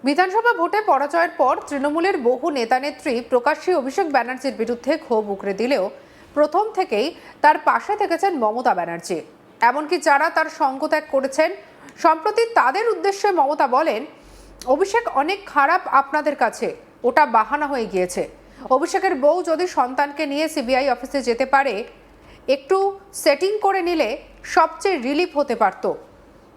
বিধানসভা ভোটে পরাজয়ের পর তৃণমূলের বহু নেতানেত্রী প্রকাশ্যে অভিষেক ব্যানার্জির বিরুদ্ধে ক্ষোভ উগরে দিলেও প্রথম থেকেই তার পাশে থেকেছেন মমতা ব্যানার্জি। এমনকি যারা তার সঙ্গ ত্যাগ করেছেন, সম্প্রতি তাদের উদ্দেশ্যে মমতা বলেন, অভিষেক অনেক খারাপ আপনাদের কাছে, ওটা বাহানা হয়ে গিয়েছে। অভিষেকের বউ যদি সন্তানকে নিয়ে সিবিআই অফিসে যেতে পারে, একটু সেটিং করে নিলে সবচেয়ে রিলিফ হতে পারত।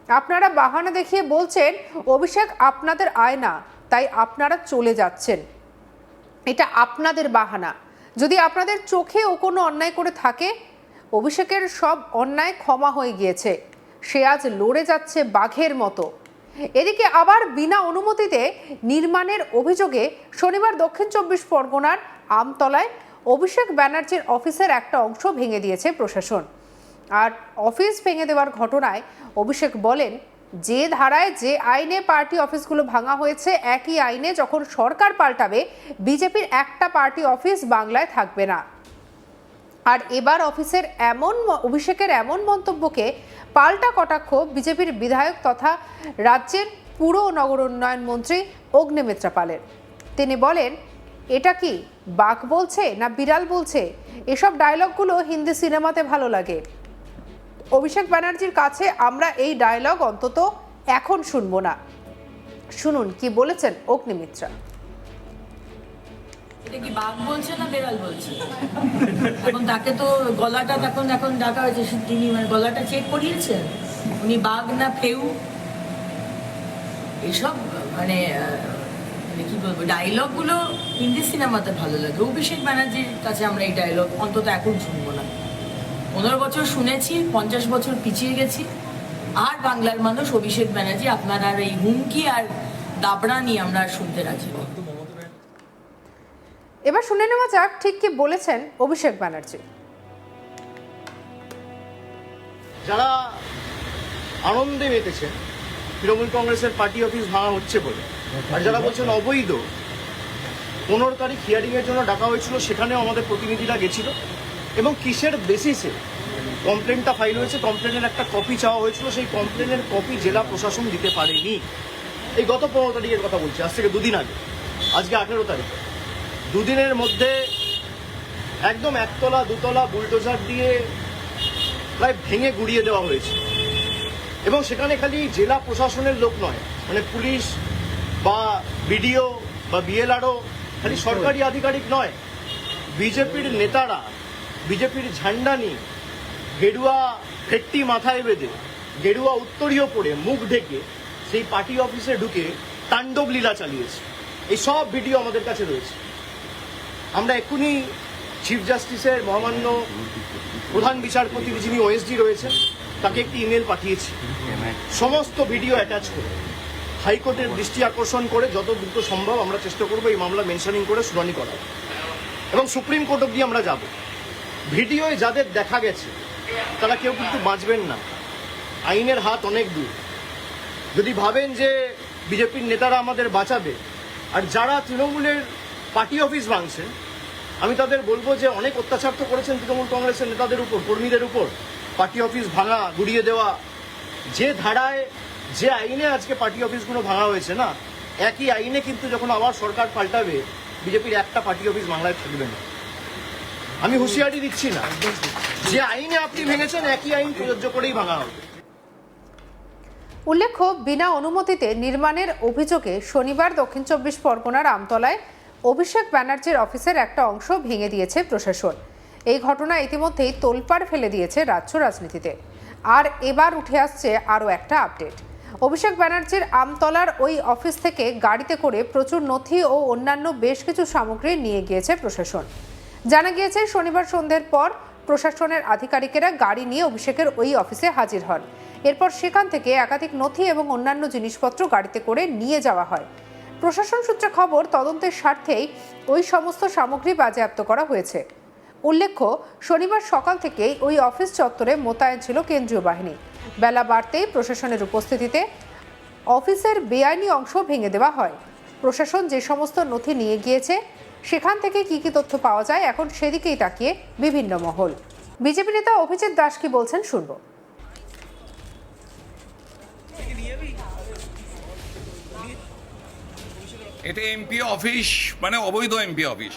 আপনারা বাহানা দেখিয়ে বলছেন অভিষেক আপনাদের আয়না, তাই আপনারা চলে যাচ্ছেন। এটা আপনাদের বাহানা। যদি আপনাদের চোখে ও কোনো অন্যায় করে থাকে, অভিষেকের সব অন্যায় ক্ষমা হয়ে গিয়েছে। সে আজ লড়ে যাচ্ছে বাঘের মতো। এদিকে আবার বিনা অনুমতিতে নির্মাণের অভিযোগে শনিবার দক্ষিণ 24 পরগনার আমতলায় অভিষেক ব্যানার্জির অফিসের একটা অংশ ভেঙে দিয়েছে প্রশাসন। আর অফিস ভেঙে দেওয়ার ঘটনায় অভিষেক বলেন, যে ধারায় যে আইনে পার্টি অফিসগুলো ভাঙা হয়েছে, একই আইনে যখন সরকার পাল্টাবে, বিজেপির একটা পার্টি অফিস বাংলায় থাকবে না। আর এবার অভিষেকের এমন মন্তব্যকে পাল্টা কটাক্ষ বিজেপির বিধায়ক তথা রাজ্যের পুর ও নগর উন্নয়ন মন্ত্রী অগ্নিমিত্রা পালের। তিনি বলেন, এটা কি বাঘ বলছে না বিড়াল বলছে? এসব ডায়লগগুলো হিন্দি সিনেমাতে ভালো লাগে। অভিষেক ব্যানার্জির কাছে আমরা এই ডায়লগ অন্তত এখন শুনবো না। শুনুন কি বলেছেন অগ্নিমিত্রা। এটা কি বাঘ বলছে না বেড়াল বলছে? এখন তাকে তো গলাটা এখন ডাকা হয়েছে, তিনি মানে গলাটা চেক করিয়েছেন, উনি বাঘ না ফেউ, এসব মানে কি বলবো, ডায়লগ গুলো হিন্দি সিনেমাতে ভালো লাগে। অভিষেক ব্যানার্জির কাছে আমরা এই ডায়লগ অন্তত এখন শুনবো না। 15 বছর শুনেছি, 50 বছর পিছিয়ে গেছি। আর বাংলার মানুষ অভিষেক ব্যানার্জি আপনার আর এই হুমকি আর দাবড়া নিয়ে আমরা শুনতে রাজি। এবার শুনে নেওয়া যাক ঠিক কি বলেছেন অভিষেক ব্যানার্জি। যারা আনন্দে মেতেছেন তৃণমূল কংগ্রেসের পার্টি অফিস ভাঙা হচ্ছে বলে, আর যারা বলছেন অবৈধ, 15 তারিখ হিয়ারিং এর জন্য ডাকা হয়েছিল, সেখানেও আমাদের প্রতিনিধিরা গেছিল এবং কিসের বেসিসে কমপ্লেনটা ফাইল হয়েছে, কমপ্লেনের একটা কপি চাওয়া হয়েছিল, সেই কমপ্লেনের কপি জেলা প্রশাসন দিতে পারেনি। এই গত 15 তারিখের কথা বলছি, আজ থেকে 2 দিন আগে, আজকে 18 তারিখ। 2 দিনের মধ্যে একদম 1 তলা 2 তলা বুলডোজার দিয়ে প্রায় ভেঙে গুড়িয়ে দেওয়া হয়েছে। এবং সেখানে খালি জেলা প্রশাসনের লোক নয়, মানে পুলিশ বা বিডিও বা বিএলআরও, খালি সরকারি আধিকারিক নয়, বিজেপির নেতারা বিজেপির ঝান্ডা নিয়ে গেরুয়া ফেট্টি মাথায় বেঁধে, গেরুয়া উত্তরীয় পরে, মুখ ঢেকে সেই পার্টি অফিসে ঢুকে তাণ্ডব লীলা চালিয়েছে। এই সব ভিডিও আমাদের কাছে রয়েছে। আমরা এক্ষুনি চিফ জাস্টিসের মহামান্য প্রধান বিচারপতি যিনি ওএসডি রয়েছেন, তাকে একটি ইমেল পাঠিয়েছি সমস্ত ভিডিও অ্যাটাচ করে, হাইকোর্টের দৃষ্টি আকর্ষণ করে যত দ্রুত সম্ভব আমরা চেষ্টা করবো এই মামলা মেনশনিং করে শুনানি করা, এবং সুপ্রিম কোর্ট অব্দি আমরা যাব। ভিডিওয় যাদের দেখা গেছে তারা কেউ কিন্তু বাঁচবেন না, আইনের হাত অনেক দূর। যদি ভাবেন যে বিজেপির নেতারা আমাদের বাঁচাবে, আর যারা তৃণমূলের পার্টি অফিস ভাঙছেন, আমি তাদের বলবো যে অনেক অত্যাচার তো করেছেন তৃণমূল কংগ্রেসের নেতাদের উপর, কর্মীদের উপর, পার্টি অফিস ভাঙা, গুড়িয়ে দেওয়া। যে ধারায় যে আইনে আজকে পার্টি অফিসগুলো ভাঙা হয়েছে না, একই আইনে কিন্তু যখন আবার সরকার পাল্টাবে, বিজেপির একটা পার্টি অফিস বাংলায় থাকবে না। আমি হুঁশিয়ারি দিচ্ছি না, যে আইনে আপনি ভেঙেছেন একই আইন প্রযোজ্য করেই ভাঙা হবে। উল্লেখ্য, বিনা অনুমতিতে নির্মাণের অভিযোগে শনিবার দক্ষিণ 24 পরগনার আমতলায় অভিষেক ব্যানার্জির অফিসের একটা অংশ ভেঙে দিয়েছে প্রশাসন। এই ঘটনা ইতিমধ্যেই তোলপাড় ফেলে দিয়েছে রাজ্য রাজনীতিতে। আর এবার উঠে আসছে আরও একটা আপডেট। অভিষেক ব্যানার্জির আমতলার ওই অফিস থেকে গাড়িতে করে প্রচুর নথি ও অন্যান্য বেশ কিছু সামগ্রী নিয়ে গিয়েছে প্রশাসন। জানা গিয়েছে, শনিবার সন্ধ্যের পর প্রশাসনের আধিকারিকেরা গাড়ি নিয়ে অভিষেকের ওই অফিসে হাজির হন। এরপর সেখান থেকে একাধিক নথি এবং অন্যান্য জিনিসপত্র গাড়িতে করে নিয়ে যাওয়া হয়। প্রশাসন সূত্রে খবর, তদন্তের স্বার্থেই ওই সমস্ত সামগ্রী বাজেয়াপ্ত করা হয়েছে। উল্লেখ্য, শনিবার সকাল থেকেই ওই অফিস চত্বরে মোতায়েন ছিল কেন্দ্রীয় বাহিনী। বেলা বাড়তেই প্রশাসনের উপস্থিতিতে অফিসের বেআইনি অংশ ভেঙে দেওয়া হয়। প্রশাসন যে সমস্ত নথি নিয়ে গিয়েছে, সেখান থেকে কি কি তথ্য পাওয়া যায়, এখন সেদিকেই তাকিয়ে বিভিন্ন মহল। বিজেপি নেতা অভিজিৎ দাস কি বলছেন শুনবো। এটা এমপি অফিস, মানে অবৈধ এমপি অফিস,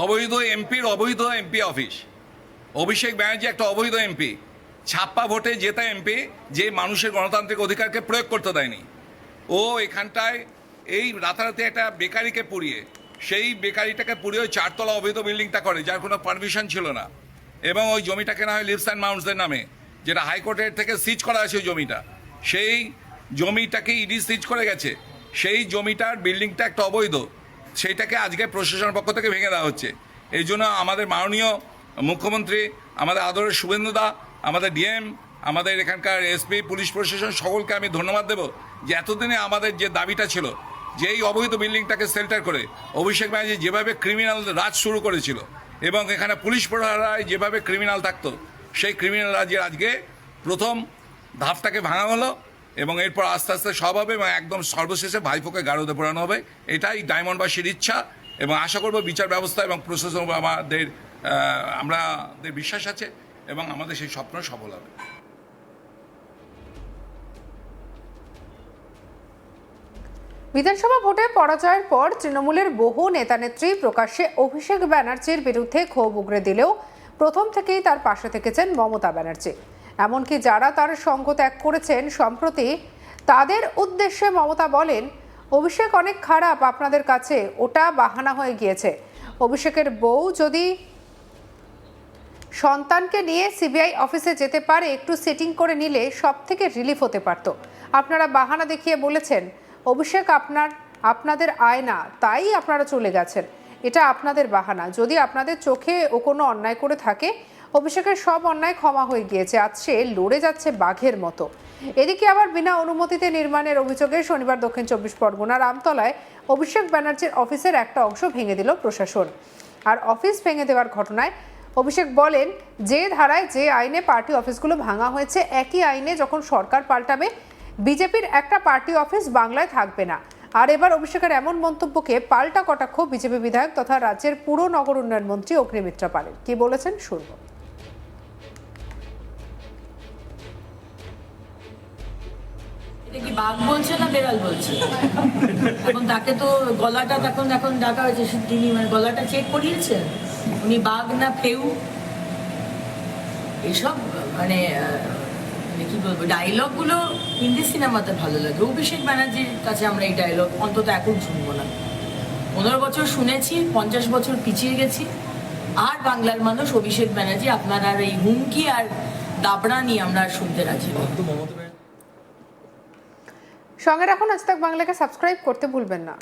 অবৈধ এমপির অবৈধ এমপি অফিস। অভিষেক ব্যানার্জি একটা অবৈধ এমপি, ছাপ্পা ভোটে জেতা এমপি, যে মানুষের গণতান্ত্রিক অধিকারকে প্রয়োগ করতে দেয়নি। ও এখানটায় এই রাতারাতি একটা বেকারিকে পুড়িয়ে, সেই বেকারিটাকে পুড়িয়ে ওই 4 তলা অবৈধ বিল্ডিংটা করে, যার কোনো পারমিশন ছিল না, এবং ওই জমিটা কেনা হয় লিভস অ্যান্ড মাউন্টসদের নামে, যেটা হাইকোর্টের থেকে সিজ করা আছে ওই জমিটা। সেই জমিটাকে ইডি সিজ করে গেছে, সেই জমিটার বিল্ডিংটা একটা অবৈধ, সেইটাকে আজকে প্রশাসনের পক্ষ থেকে ভেঙে দেওয়া হচ্ছে। এই জন্য আমাদের মাননীয় মুখ্যমন্ত্রী, আমাদের আদরের শুভেন্দুদা, আমাদের ডিএম, আমাদের এখানকার এসপি, পুলিশ প্রশাসন, সকলকে আমি ধন্যবাদ দেব যে এতদিনে আমাদের যে দাবিটা ছিল, যে এই অবৈধ বিল্ডিংটাকে সেল্টার করে অভিষেক ব্যানার্জি যেভাবে ক্রিমিনাল রাজ শুরু করেছিল, এবং এখানে পুলিশ প্রহরায় যেভাবে ক্রিমিনাল থাকতো, সেই ক্রিমিনাল রাজের আজকে প্রথম ধাপটাকে ভাঙা হলো, এবং এরপর আস্তে আস্তে সব হবে, এবং একদম সর্বশেষে ভাইপোকে গারদে পোড়ানো হবে। এটাই ডায়মন্ডবাসীর ইচ্ছা, এবং আশা করব বিচার ব্যবস্থা এবং প্রশাসন আমাদের বিশ্বাস আছে, এবং আমাদের সেই স্বপ্ন সফল হবে। বিধানসভা ভোটে পরাজয়ের পর তৃণমূলের বহু নেতানেত্রী প্রকাশ্যে অভিষেক ব্যানার্জির বিরুদ্ধে ক্ষোভ উগরে দিলেও প্রথম থেকেই তার পাশে থেকেছেন মমতা ব্যানার্জি। এমনকি যারা তার সঙ্গ ত্যাগ করেছেন সম্প্রতি, তাদের উদ্দেশ্যে মমতা বলেন, অভিষেক অনেক খারাপ আপনাদের কাছে, ওটা বাহানা হয়ে গিয়েছে। অভিষেকের বউ যদি সন্তানকে নিয়ে সিবিআই অফিসে যেতে পারে, একটু সেটিং করে নিলে সব থেকে রিলিফ হতে পারত। আপনারা বাহানা দেখিয়ে বলেছেন অভিষেক আপনাদের আয়না, তাই আপনারা চলে গেছেন। এটা আপনাদের বাহানা। যদি আপনাদের চোখে ও কোনো অন্যায় করে থাকে, অভিষেকের সব অন্যায় ক্ষমা হয়ে গিয়েছে, আজ সে লড়ে যাচ্ছে বাঘের মতো। এদিকে আবার বিনা অনুমতিতে নির্মাণের অভিযোগে শনিবার দক্ষিণ 24 পরগনার আমতলায় অভিষেক ব্যানার্জির অফিসের একটা অংশ ভেঙে দিল প্রশাসন। আর অফিস ভেঙে দেওয়ার ঘটনায় অভিষেক বলেন, যে ধারায় যে আইনে পার্টি অফিসগুলো ভাঙা হয়েছে, একই আইনে যখন সরকার পাল্টাবে, বিজেপির একটা পার্টি অফিস বাংলায় থাকবে না। আর এবার অভিষেকের এমন মন্তব্যকে পাল্টা কটাক্ষ বিজেপি বিধায়ক তথা রাজ্যের পুর নগর উন্নয়ন মন্ত্রী অগ্নিমিত্রা পালের। কি বলেছেন শুনব। এটা কি বাঘ বলছে না বেড়াল বলছে? এখন তাকে তো গলাটা এখন ডাকা হয়েছে, তিনি মানে গলাটা চেক করিয়েছেন, উনি বাঘ না ফেউ? এসব মানে কি বলবো, ডায়লগগুলো হিন্দি সিনেমাতে ভালো লাগে। অভিষেক ব্যানার্জির কাছে আমরা এই ডায়লগ অন্তত এখন শুনবো না। 15 বছর শুনেছি, 50 বছর পিছিয়ে গেছি। আর বাংলার মানুষ অভিষেক ব্যানার্জি আপনার আর এই হুমকি আর দাবড়া নিয়ে আমরা শুনতে রাজি নই। সঙ্গে রাখুন আজ তাক বাংলাকে, সাবস্ক্রাইব করতে ভুলবেন না।